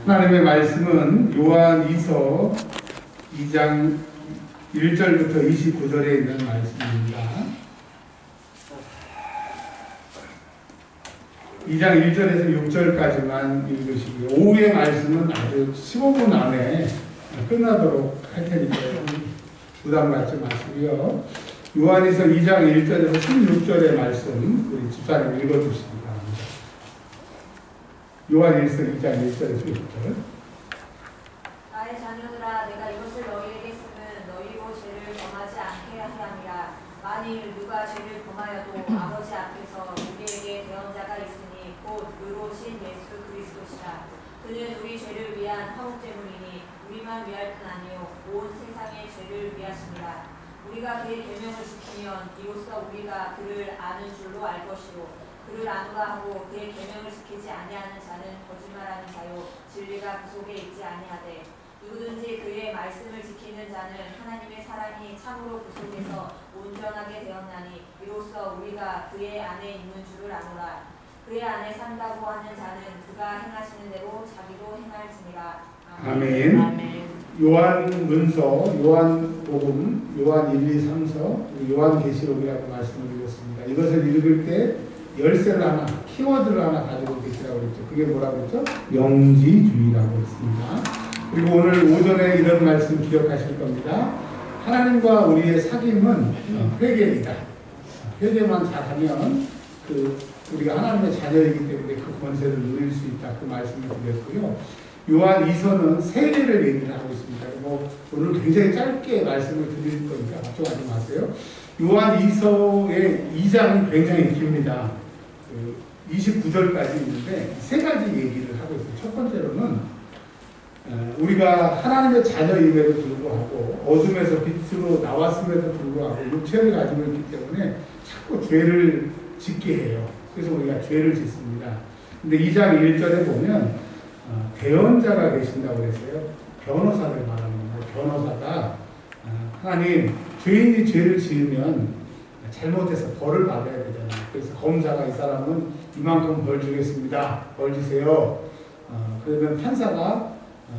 하나님의 말씀은 요한이서 2장 1절부터 29절에 있는 말씀입니다. 2장 1절에서 6절까지만 읽으시고요. 오후의 말씀은 아주 15분 안에 끝나도록 할 테니까 부담 갖지 마시고요. 요한이서 2장 1절에서 16절의 말씀 우리 집사님 읽어주시기 바랍니다. 요한일서 2장 1절에서 16절. 나의 자녀들아, 내가 이것을 너희에게 쓰는 너희로 죄를 범하지 않게 하려 함이라. 만일 누가 죄를 범하여도 아버지 앞에서 우리에게 대언자가 있으니 곧 의로우신 예수 그리스도시라. 그는 우리 죄를 위한 화목제물이니 우리만 위할 뿐 아니요 온 세상의 죄를 위하심이라. 우리가 그의 계명을 지키면 이로써 우리가 그를 아는 줄로 알 것이요 그를 아노라 하고 그의 계명을 지키지 아니하는 자는 거짓말하는 자요 진리가 그 속에 있지 아니하되 누구든지 그의 말씀을 지키는 자는 하나님의 사랑이 참으로 그 속에서 온전하게 되었나니 이로써 우리가 그의 안에 있는 줄을 아노라. 그의 안에 산다고 하는 자는 그가 행하시는 대로 자기도 행할지니라. 아멘. 아멘. 요한문서, 요한복음, 요한 1, 2, 3서, 요한계시록이라고 말씀을 드렸습니다. 이것을 읽을 때 열쇠를 하나, 키워드를 하나 가지고 계시라고 그랬죠. 그게 뭐라고 했죠? 영지주의라고 했습니다. 그리고 오늘 오전에 이런 말씀 기억하실 겁니다. 하나님과 우리의 사귐은 회개이다. 회개만 잘하면 우리가 하나님의 자녀이기 때문에 그 권세를 누릴 수 있다. 그 말씀을 드렸고요. 요한 2서는 세례를 얘기를 하고 있습니다. 오늘 굉장히 짧게 말씀을 드릴 거니까 걱정하지 마세요. 요한 2서의 2장은 굉장히 깁니다. 29절까지 있는데 세 가지 얘기를 하고 있어요. 첫 번째로는 우리가 하나님의 자녀임에도 불구하고 어둠에서 빛으로 나왔음에도 불구하고 육체를 가지고 있기 때문에 자꾸 죄를 짓게 해요. 그래서 우리가 죄를 짓습니다. 근데 2장 1절에 보면 대언자가 계신다고 그랬어요. 변호사를 말하는 거예요. 변호사가 하나님, 죄인이 죄를 지으면 잘못해서 벌을 받아야 되잖아요. 그래서 검사가 이 사람은 이만큼 벌 주겠습니다. 벌 주세요. 그러면 판사가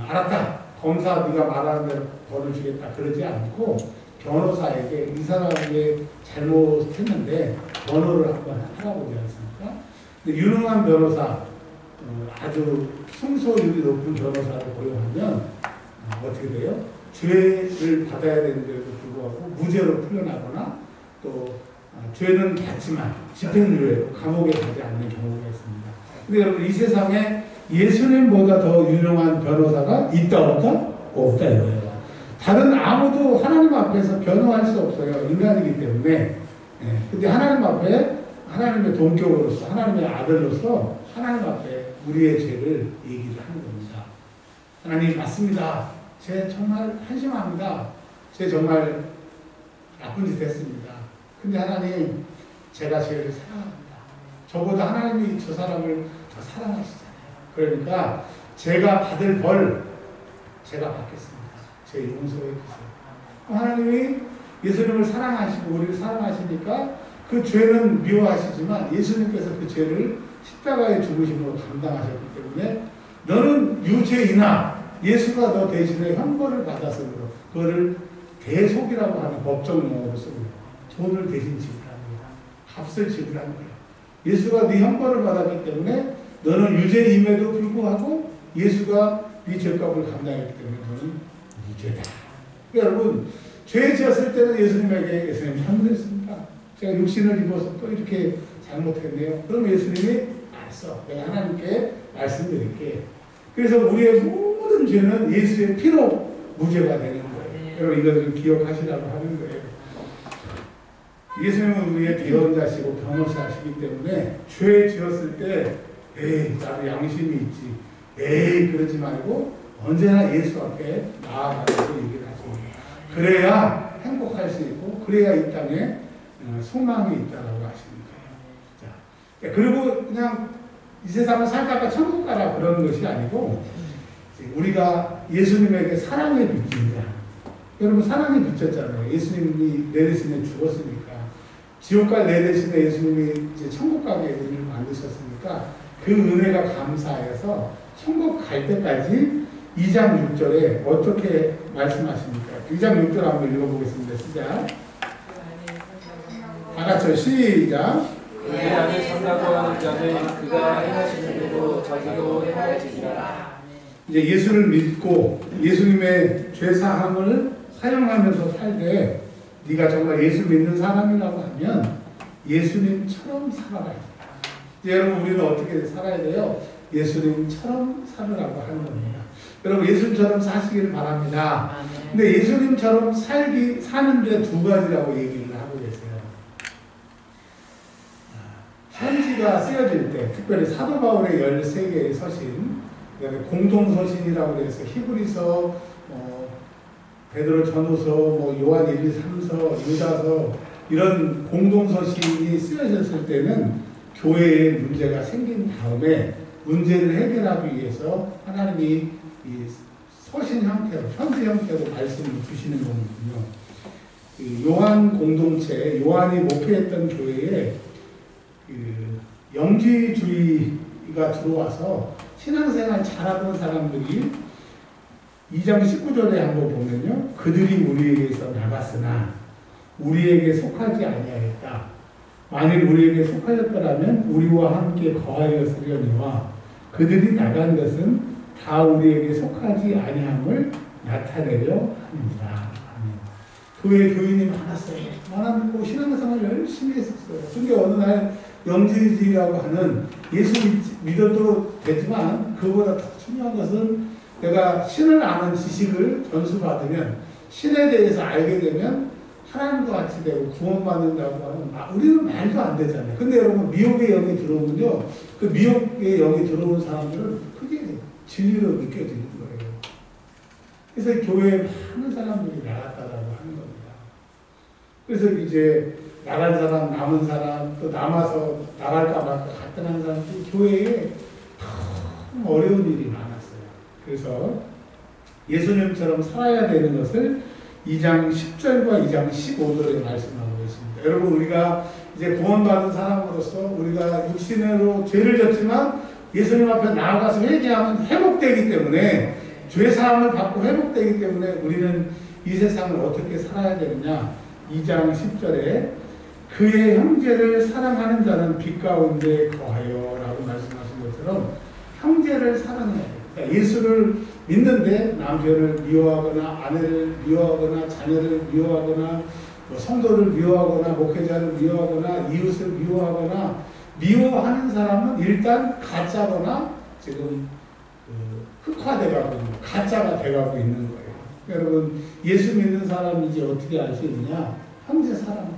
알았다. 검사 네가 말하는 대로 벌을 주겠다. 그러지 않고 변호사에게 이 사람의 잘못했는데 변호를 한번 하라고 하지 않습니까? 근데 유능한 변호사, 아주 승소율이 높은 변호사를 고용하면 어떻게 돼요? 죄를 받아야 되는데도 불구하고 무죄로 풀려나거나 또 죄는 받지만 집행유예로 감옥에 가지 않는 경우가 있습니다. 근데 여러분 이 세상에 예수님보다 더 유능한 변호사가 있다 없다? 없다 이거예요. 다른 아무도 하나님 앞에서 변호할 수 없어요. 인간이기 때문에. 근데 하나님 앞에 하나님의 동격으로서 하나님의 아들로서 하나님 앞에 우리의 죄를 얘기를 하는 겁니다. 하나님 맞습니다. 제 정말 한심합니다. 제 정말 나쁜 짓 했습니다. 근데 하나님 제가 죄를 사랑합니다. 저보다 하나님이 저 사람을 더 사랑하시잖아요. 그러니까 제가 받을 벌 제가 받겠습니다. 제 용서해 주세요. 하나님이 예수님을 사랑하시고 우리를 사랑하시니까 그 죄는 미워하시지만 예수님께서 그 죄를 십자가의 죽으심으로 감당하셨기 때문에 너는 유죄이나 예수가 너 대신에 형벌을 받아서 그거를 대속이라고 하는 법적 용어로 쓰고 돈을 대신 지불합니다. 값을 지불하는 거예요. 예수가 네 형벌을 받았기 때문에 너는 유죄임에도 불구하고 예수가 네 죄값을 감당했기 때문에 너는 무죄다. 그러니까 여러분 죄 지었을 때는 예수님에게 예수님 잘못했습니까? 제가 육신을 입어서 또 이렇게 잘못했네요. 그럼 예수님이 알았어. 내가 하나님께 말씀드릴게. 그래서 우리의 모든 죄는 예수의 피로 무죄가 되는 거예요. 여러분 이것을 기억하시라고 하는 거예요. 예수님은 우리의 대언자시고 변호사시기 때문에 죄 지었을 때 에이 나도 양심이 있지. 에이 그러지 말고 언제나 예수 앞에 나아가서 얘기를 하죠. 그래야 행복할 수 있고 그래야 이 땅에 소망이 있다라고 하시는 거예요. 자, 그리고 그냥 이 세상을 살다가 천국 가라 그러는 것이 아니고 우리가 예수님에게 사랑의 빛입니다. 여러분 사랑이 비쳤잖아요. 예수님이 내 대신에 죽었으니까 지옥 갈 내 대신에 예수님이 이제 천국 가게 우리를 만드셨으니까 그 은혜가 감사해서 천국 갈 때까지 2장 6절에 어떻게 말씀하십니까? 2장 6절 한번 읽어보겠습니다. 시작. 다 같이 시작. 그의 안에 산다고 하는 자는 그가 행하시는 대로 자기도 행하지니라. 이제 예수를 믿고 예수님의 죄사함을 사용하면서 살되 네가 정말 예수 믿는 사람이라고 하면 예수님처럼 살아가야 돼. 여러분 우리는 어떻게 살아야 돼요? 예수님처럼 살으라고 하는 겁니다. 여러분 예수님처럼 사시기를 바랍니다. 근데 예수님처럼 사는데 두 가지라고 얘기를 하고 계세요. 편지가 쓰여질 때 특별히 사도 바울의 13개의 서신, 그다음에 공동서신이라고 해서 히브리서, 베드로 전후서, 요한 1, 2, 3서, 유다서 이런 공동서신이 쓰여졌을 때는 교회에 문제가 생긴 다음에 문제를 해결하기 위해서 하나님이 이 서신 형태로, 편지 형태로 말씀을 주시는 거거든요. 요한 공동체, 요한이 목회했던 교회에 영지주의가 들어와서 신앙생활 잘하던 사람들이 2장 19절에 한번 보면요. 그들이 우리에게서 나갔으나 우리에게 속하지 아니하였다. 만일 우리에게 속하였더라면 우리와 함께 거하였으려니와 그들이 나간 것은 다 우리에게 속하지 아니함을 나타내려 합니다. 교회 교인이 많았어요. 많았고 신앙생활 열심히 했었어요. 근데 어느 날 영지주의라고 하는 예수 믿어도 되지만 그보다 더 중요한 것은 내가 신을 아는 지식을 전수받으면 신에 대해서 알게 되면 하나님과 같이 되고 구원받는다고 하는 우리는 말도 안 되잖아요. 근데 여러분 미혹의 영이 들어오면요. 그 미혹의 영이 들어온 사람들은 그게 진리로 느껴지는 거예요. 그래서 교회에 많은 사람들이 나갔다라고 하는 겁니다. 그래서 이제 나간 사람, 남은 사람, 또 남아서 나갈까 말까 갔던 사람들이 교회에 참 어려운 일이 많았어요. 그래서 예수님처럼 살아야 되는 것을 2장 10절과 2장 15절에 말씀하고 있습니다. 여러분 우리가 이제 구원받은 사람으로서 우리가 육신으로 죄를 졌지만 예수님 앞에 나아가서 회개하면 회복되기 때문에 죄사함을 받고 회복되기 때문에 우리는 이 세상을 어떻게 살아야 되느냐. 2장 10절에 그의 형제를 사랑하는 자는 빛 가운데 거하여 라고 말씀하신 것처럼 형제를 사랑해야 돼요. 그러니까 예수를 믿는데 남편을 미워하거나 아내를 미워하거나 자녀를 미워하거나 성도를 미워하거나 목회자를 미워하거나 이웃을 미워하거나 미워하는 사람은 일단 가짜거나 지금 흑화돼가고 있는 가짜가 돼가고 있는 거예요. 여러분 예수 믿는 사람이 이제 어떻게 알 수 있느냐? 형제 사랑해요.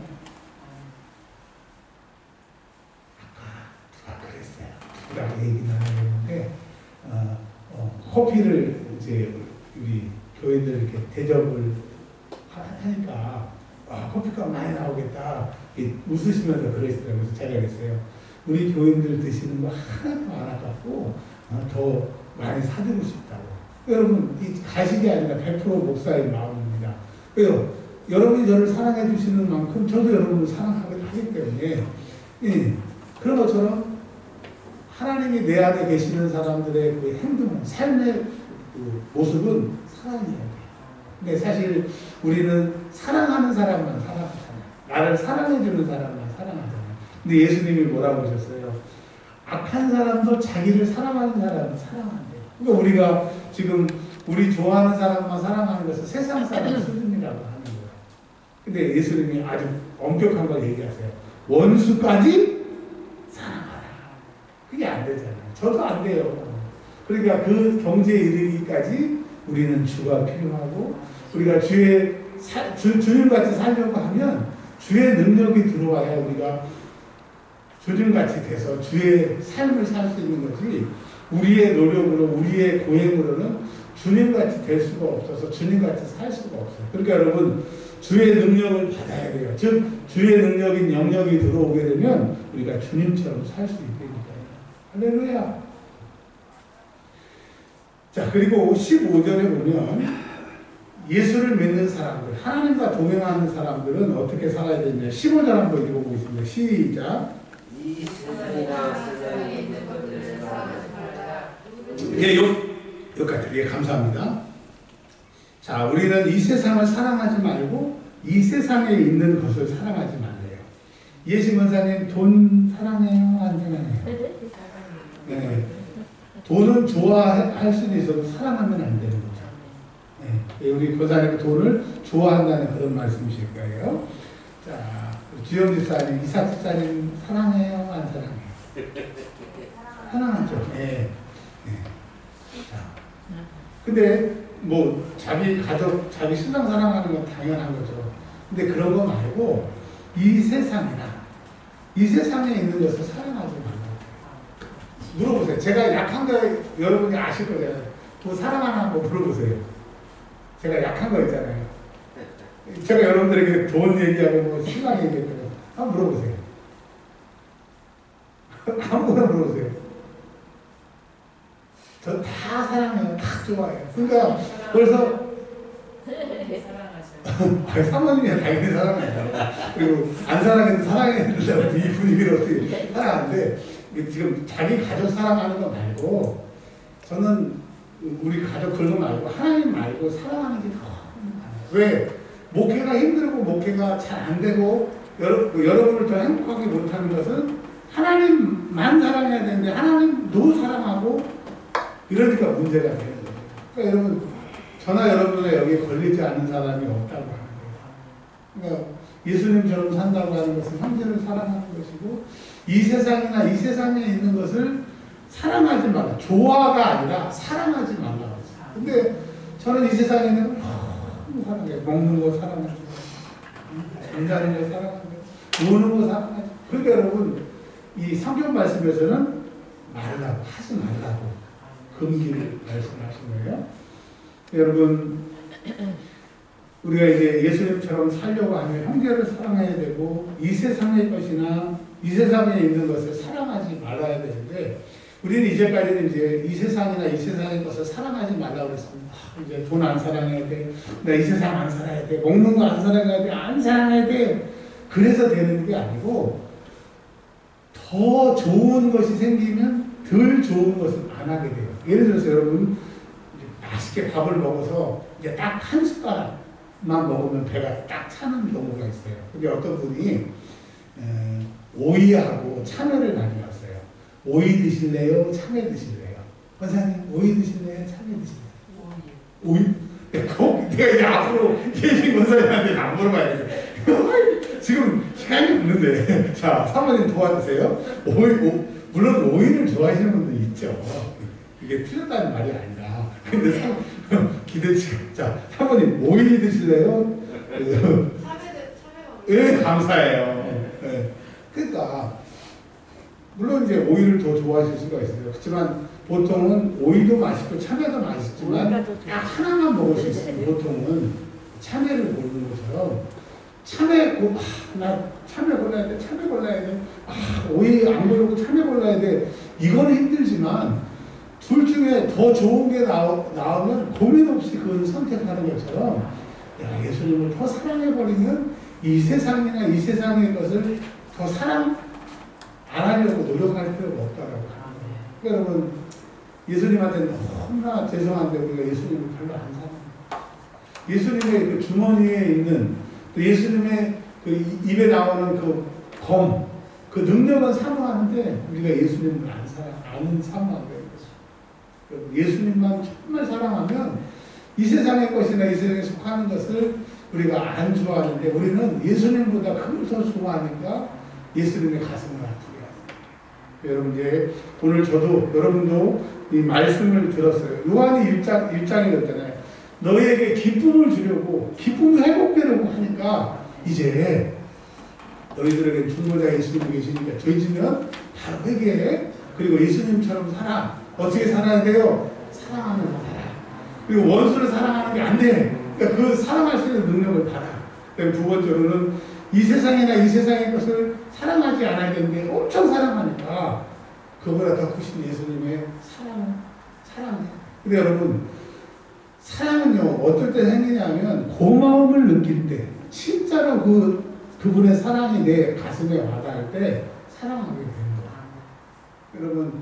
아까 누가 그랬어요. 누가 얘기 나누는데 커피를 이제 우리 교인들 이렇게 대접을 하니까 커피값 많이 나오겠다 웃으시면서 그러시더라고요. 그래서 제가 그랬어요. 우리 교인들 드시는 거 하나도 안 아깝고 더 많이 사드리고 싶다고. 여러분 이 가식이 아니라 100% 목사의 마음입니다. 왜요? 여러분이 저를 사랑해 주시는 만큼 저도 여러분을 사랑하기 때문에 그런 것처럼 하나님이 내 안에 계시는 사람들의 그 행동, 삶의 그 모습은 사랑이에요. 근데 사실 우리는 사랑하는 사람만 사랑하잖아요. 나를 사랑해주는 사람만 사랑하잖아요. 근데 예수님이 뭐라고 하셨어요? 악한 사람도 자기를 사랑하는 사람은 사랑한대요. 그러니까 우리가 지금 우리 좋아하는 사람만 사랑하는 것은 세상 사람 수준이라고 하는 거예요. 근데 예수님이 아주 엄격한 걸 얘기하세요. 원수까지 사랑하라. 그게 안 되잖아요. 저도 안 돼요. 그러니까 그 경지에 이르기까지 우리는 주가 필요하고 우리가 주님같이 살려고 하면 주의 능력이 들어와야 우리가 주님같이 돼서 주의 삶을 살 수 있는 거지 우리의 노력으로 우리의 고행으로는 주님같이 될 수가 없어서 주님같이 살 수가 없어요. 그러니까 여러분 주의 능력을 받아야 돼요. 즉 주의 능력인 영역이 들어오게 되면 우리가 주님처럼 살 수 있다니까요. 할렐루야. 자 그리고 15절에 보면 예수를 믿는 사람들, 하나님과 동행하는 사람들은 어떻게 살아야 되냐. 15절 한번 읽어보겠습니다. 시작. 이 세상이나 세상에 있는 것들을 사랑하지 말라. 예, 여기까지. 예, 감사합니다. 자, 우리는 이 세상을 사랑하지 말고 이 세상에 있는 것을 사랑하지 말래요. 예시 권사님, 돈 사랑해요? 안 사랑해요? 네. 돈은 좋아할 수는 있어도 사랑하면 안 되는 거죠. 네. 우리 권사님은 돈을 좋아한다는 그런 말씀이실 거예요. 자, 주영 집사님, 이삭 집사님 사랑해요? 안 사랑해요? 사랑하죠. 네. 네. 자, 근데 뭐 자기 가족, 자기 신랑 사랑하는 건 당연한 거죠. 근데 그런 거 말고 이 세상이나 이 세상에 있는 것을 사랑하지 말라고. 물어보세요. 제가 약한 거 여러분이 아실 거잖아요. 뭐 사랑하나 뭐 물어보세요. 제가 약한 거 있잖아요. 제가 여러분들에게 돈 얘기하고 뭐 신랑 얘기하고 한번 물어보세요. 아무거나 물어보세요. 저 다 사랑해요. 다 좋아해요. 그러니까 벌써 사모님이 당연히 사랑해요. 그리고 안 사랑해도 사랑해야 된다고 이 분위기를 어떻게 사랑하는데 지금 자기 가족 사랑하는 거 말고 저는 우리 가족 그런 거 말고 하나님 말고 사랑하는 게 더 많아요. 왜? 목회가 힘들고 목회가 잘 안 되고 여러분을 더 행복하게 못하는 것은 하나님만 사랑해야 되는데 하나님도 사랑하고 이러니까 문제가 되는 거예요. 그러니까 여러분 저나 여러분의 여기에 걸리지 않는 사람이 없다고 하는 거예요. 그러니까 예수님처럼 산다고 하는 것은 형제를 사랑하는 것이고 이 세상이나 이 세상에 있는 것을 사랑하지 말라. 좋아가 아니라 사랑하지 말라고 했어요. 근데 저는 이 세상에 있는 걸 너무 사랑해요. 먹는 거 사랑하고 잠자는 거 사랑하고 노는 거 사랑하고. 그러니까 여러분 이 성경 말씀에서는 말라고 하지 말라고 금기를 말씀하신 거예요. 여러분 우리가 이제 예수님처럼 살려고 하면 형제를 사랑해야 되고 이 세상의 것이나 이 세상에 있는 것을 사랑하지 말아야 되는데 우리는 이제까지는 이제 이 세상이나 이 세상의 것을 사랑하지 말라고 그랬습니다. 이제 돈 안 사랑해야 돼. 나 이 세상 안 살아야 돼. 먹는 거 안 사랑해야 돼. 안 사랑해야 돼. 그래서 되는 게 아니고 더 좋은 것이 생기면 덜 좋은 것을 안 하게 돼요. 예를 들어서 여러분 맛있게 밥을 먹어서 이제 딱 한 숟가락만 먹으면 배가 딱 차는 경우가 있어요. 근데 어떤 분이 오이하고 참외를 가져왔어요. 오이 드실래요? 참외 드실래요? 권사님 오이 드실래요? 참외 드실래요? 오이? 내가 이제 앞으로 예신 권사님한테 안 물어봐야 돼. 지금 시간이 없는데 자 사모님 도와주세요. 물론 오이를 좋아하시는 분들 있죠. 이게 틀렸다는 말이 아니라 근데 기대치 자 사모님 오이 드실래요? 예 감사해요. 네. 그러니까 물론 이제 오이를 더 좋아하실 수가 있어요. 그렇지만 보통은 오이도 맛있고 참외도 맛있지만 딱 하나만 먹을 수 있어요. 보통은 참외를 고르는 것처럼 나 참외 골라야 돼. 참외 골라야 돼. 오이 안 고르고 참외 골라야 돼. 이건 힘들지만 둘 중에 더 좋은 게 나오면 고민 없이 그걸 선택하는 것처럼 예수님을 더 사랑해버리면 이 세상이나 이 세상의 것을 더 사랑 안 하려고 노력할 필요가 없다라고 하는 거예요. 그러니까 여러분 예수님한테 너무나 죄송한데 우리가 예수님을 별로 안 사랑해요. 예수님의 그 주머니에 있는 또 예수님의 그 입에 나오는 그 검, 그 능력은 사모하는데 우리가 예수님을 안 사모하는 거예요. 예수님만 정말 사랑하면 이 세상의 것이나 이 세상에 속하는 것을 우리가 안 좋아하는데 우리는 예수님보다 그걸 더 좋아하니까 예수님의 가슴을 아프게 합니다. 여러분 이제 오늘 저도 여러분도 이 말씀을 들었어요. 요한이 1장에 그랬잖아요. 너희에게 기쁨을 주려고 기쁨을 회복되려고 하니까 이제 너희들에게 중보자 예수님이 계시니까 죄지면 바로 회개해. 그리고 예수님처럼 살아. 어떻게 살아야 돼요? 사랑하면서 살아. 그리고 원수를 사랑하는 게 안 돼. 그러니까 그 사랑할 수 있는 능력을 받아. 두 번째로는 이 세상이나 이 세상의 것을 사랑하지 않아야 되는데 엄청 사랑하니까 그거보다 더 크신 예수님의 사랑해. 근데 여러분 사랑은요 어떨 때 생기냐면 고마움을 느낄 때 진짜로 그분의 사랑이 내 가슴에 와닿을 때 사랑하게 되는 거예요. 여러분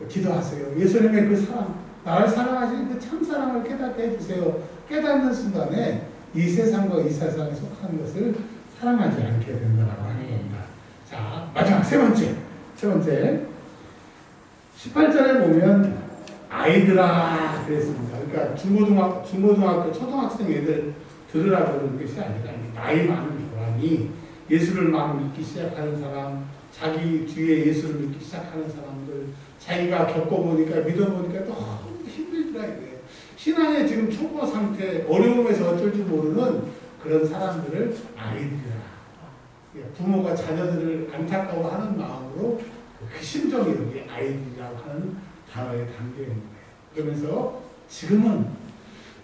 기도하세요. 예수님의 그 사랑 나를 사랑하시는 그 참사랑을 깨닫게 해주세요. 깨닫는 순간에 이 세상과 이 세상에 속한 것을 사랑하지 않게 된다고 하는 겁니다. 자, 마지막 세 번째. 18절에 보면 아이들아 그랬습니다. 그러니까 중고등학교, 초등학생 애들 들으라고 그러는 것이 아니라 나이 많은 교환이 예수를 막 믿기 시작하는 사람, 자기 뒤에 예수를 믿기 시작하는 사람들, 자기가 겪어보니까 믿어보니까 너무 힘들더라 이거예요. 신앙의 지금 초보 상태, 어려움에서 어쩔 줄 모르는 그런 사람들을 아이들이라. 부모가 자녀들을 안타까워하는 마음으로 그 심정이 여기 아이들이라고 하는 단어에 담겨 있는 거예요. 그러면서 지금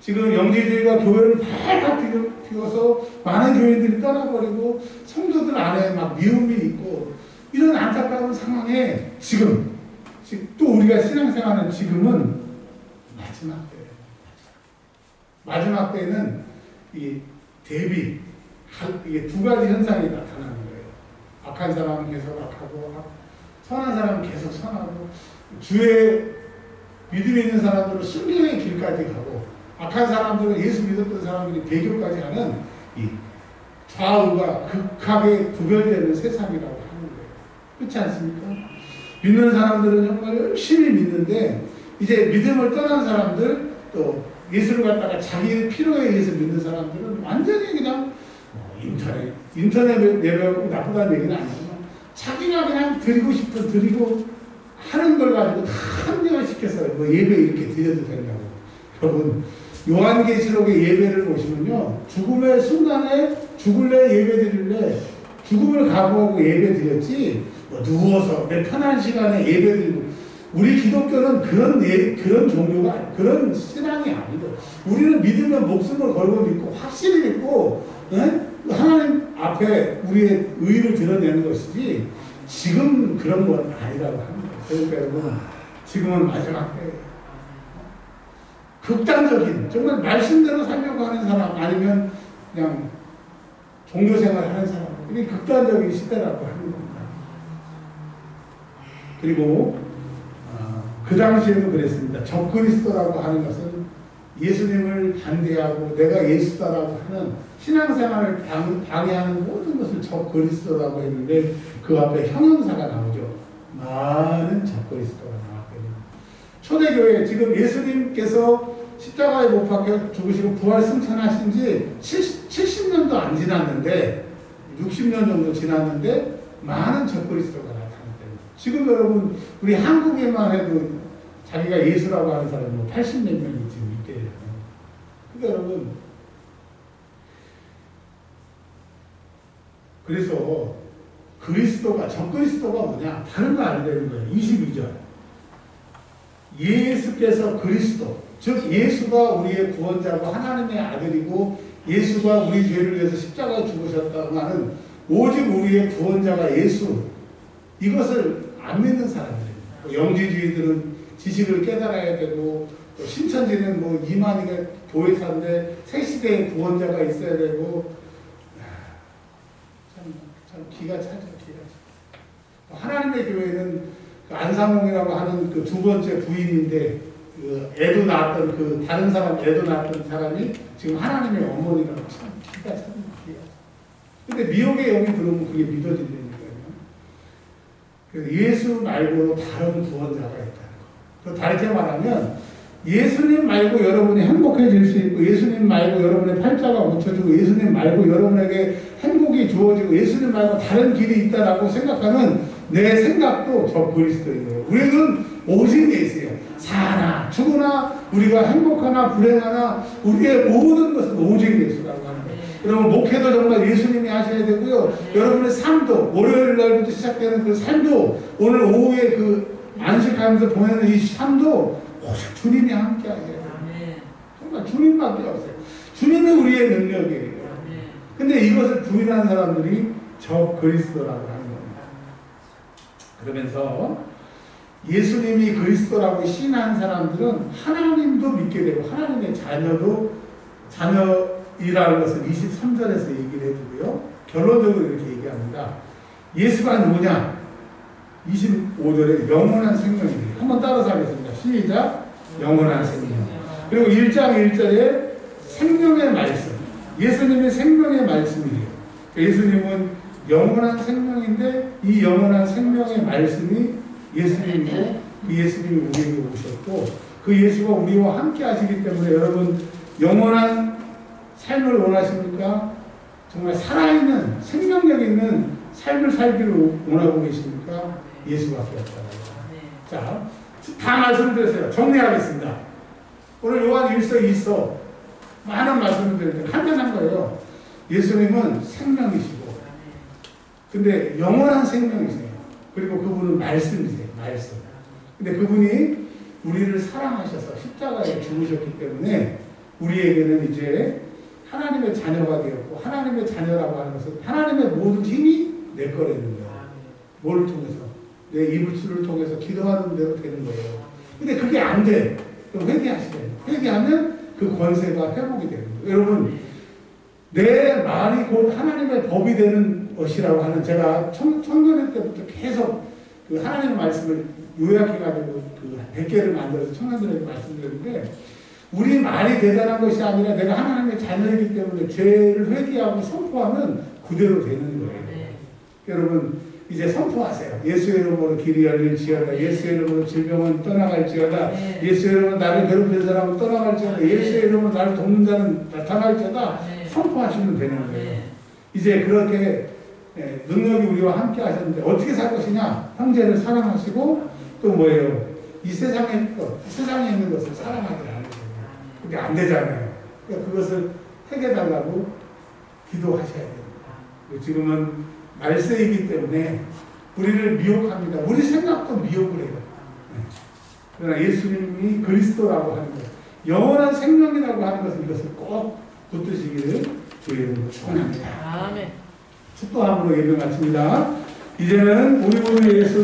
영지주의가 교회를 발칵 피워서 많은 교인들이 떠나버리고 성도들 안에 막 미움이 있고 이런 안타까운 상황에 지금 또 우리가 신앙생활하는 지금은 마지막 때예요. 마지막 때는 이 대비, 이게 두 가지 현상이 나타나는 거예요. 악한 사람은 계속 악하고 선한 사람은 계속 선하고 주의 믿음이 있는 사람들은 순교의 길까지 가고 악한 사람들은 예수 믿었던 사람들이 배교까지 하는 이 좌우가 극하게 구별되는 세상이라고 하는 거예요. 그렇지 않습니까? 믿는 사람들은 정말 열심히 믿는데 이제 믿음을 떠난 사람들 또 예수를 갖다가 자기의 필요에 의해서 믿는 사람들은 완전히 그냥 인터넷 예배하고 나쁘다는 얘기는 아니지만 자기가 그냥 드리고 싶은 드리고 하는 걸 가지고 다 합리화시켜서 뭐 예배 이렇게 드려도 된다고. 여러분 요한계시록의 예배를 보시면요 죽음의 순간에 죽을래 예배 드릴래 죽음을 각오하고 예배 드렸지 뭐 누워서 내 편한 시간에 예배 드리고 우리 기독교는 그런 종교가 그런 신앙이 아니고 우리는 믿으면 목숨을 걸고 믿고 확실히 믿고 하나님 앞에 우리의 의를 드러내는 것이지 지금 그런 건 아니라고 합니다. 그러니까 여러분 지금은 마지막 때예요. 극단적인 정말 말씀대로 살려고 하는 사람 아니면 그냥 종교생활 하는 사람 이게 극단적인 시대라고 하는 겁니다. 그리고 그 당시에도 그랬습니다. 적그리스도라고 하는 것은 예수님을 반대하고 내가 예수다라고 하는 신앙생활을 방해하는 모든 것을 적그리스도라고 했는데 그 앞에 형용사가 나오죠. 많은 적그리스도가 나왔거든요. 초대교회 지금 예수님께서 십자가에 못 박혀 죽으시고 부활 승천하신 지 70년도 안 지났는데 60년 정도 지났는데 많은 적그리스도가 나타났대요. 지금 여러분 우리 한국에만 해도 자기가 예수라고 하는 사람이 뭐 80몇 명이 지금 있대요. 그러니까 여러분 그래서 적그리스도가 뭐냐? 다른 거 알려는 거예요. 22절. 예수께서 그리스도, 즉 예수가 우리의 구원자고 하나님의 아들이고 예수가 우리 죄를 위해서 십자가에 죽으셨다고 하는 오직 우리의 구원자가 예수. 이것을 안 믿는 사람들입니다. 영지주의들은 지식을 깨달아야 되고 또 신천지는 뭐 이만희가 보혜사인데 새 시대의 구원자가 있어야 되고 참 기가 차죠. 하나님의 교회는 그 안상홍이라고 하는 그 두 번째 부인인데 그 애도 낳았던 그 다른 사람 애도 낳았던 사람이 지금 하나님의 어머니라고 참 기가 차는 기가. 근데 미혹의 영이 들어오면 그게 믿어진다니까요. 그래서 예수 말고 다른 구원자가 있다는 거. 그 다르게 말하면 예수님 말고 여러분이 행복해질 수 있고 예수님 말고 여러분의 팔자가 묻혀지고 예수님 말고 여러분에게 행복이 주어지고 예수님 말고 다른 길이 있다라고 생각하는 내 생각도 적그리스도예요. 우리는 오직 예수예요. 사나 죽으나 우리가 행복하나 불행하나 우리의 모든 것은 오직 예수라고 하는 거예요. 여러분 목회도 정말 예수님이 하셔야 되고요. 여러분의 삶도 월요일 날부터 시작되는 그 삶도 오늘 오후에 그 안식하면서 보내는 이 삶도 오직 주님이 함께 하세요. 정말 주님밖에 없어요. 주님이 우리의 능력이에요. 근데 이것을 부인하는 사람들이 적그리스도라고 하는 겁니다. 그러면서 예수님이 그리스도라고 신한 사람들은 하나님도 믿게 되고 하나님의 자녀이라는 것을 23절에서 얘기를 해주고요. 결론적으로 이렇게 얘기합니다. 예수가 누구냐? 25절에 영원한 생명이에요. 한번 따라서 하겠습니다. 시작. 영원한 생명. 그리고 1장 1절에 생명의 말씀. 예수님의 생명의 말씀이에요. 예수님은 영원한 생명인데 이 영원한 생명의 말씀이 예수님이고 그 예수님이 우리에게 오셨고 그 예수가 우리와 함께 하시기 때문에 여러분 영원한 삶을 원하십니까? 정말 살아있는 생명력 있는 삶을 살기를 원하고 계십니까? 예수밖에 없잖아요. 자, 다 말씀드렸어요. 정리하겠습니다. 오늘 요한 1서 2서 많은 말씀을 드렸는데 간단한 거예요. 예수님은 생명이시고 근데 영원한 생명이세요. 그리고 그분은 말씀이세요. 말씀. 근데 그분이 우리를 사랑하셔서 십자가에 죽으셨기 때문에 우리에게는 이제 하나님의 자녀가 되었고 하나님의 자녀라고 하는 것은 하나님의 모든 힘이 내 거라는 거예요. 뭘 통해서? 내 이불수를 통해서 기도하는 대로 되는 거예요. 근데 그게 안 돼. 그럼 회개하시래요. 회개하면 그 권세가 회복이 되는 거예요. 여러분 내 말이 곧 하나님의 법이 되는 것이라고 하는 제가 청년회 때부터 계속 그 하나님의 말씀을 요약해가지고 그 100개를 만들어서 청년들에게 말씀드렸는데 우리 말이 대단한 것이 아니라 내가 하나님의 자녀이기 때문에 죄를 회개하고 선포하면 그대로 되는 거예요. 여러분 이제 선포하세요. 예수의 이름으로 길이 열릴지어다. 예수의 이름으로 질병은 떠나갈지어다. 예수의 이름으로 나를 괴롭히는 사람은 떠나갈지어다. 예수의 이름으로 나를 돕는 자는 나타날지어다. 선포하시면 되는 거예요. 이제 그렇게 능력이 우리와 함께 하셨는데 어떻게 살 것이냐? 형제를 사랑하시고 또 뭐예요? 이 세상에 있는 것을 사랑하지 않으세요. 그게 안 되잖아요. 그러니까 그것을 해결해달라고 기도하셔야 됩니다. 지금은 말세이기 때문에 우리를 미혹합니다. 우리 생각도 미혹을 해요. 그러나 예수님이 그리스도라고 하는 것, 영원한 생명이라고 하는 것은 이것을 꼭 붙드시기를 주의 이름으로 축원합니다. 아멘. 축도함으로 예배 마칩니다. 이제는 우리 예수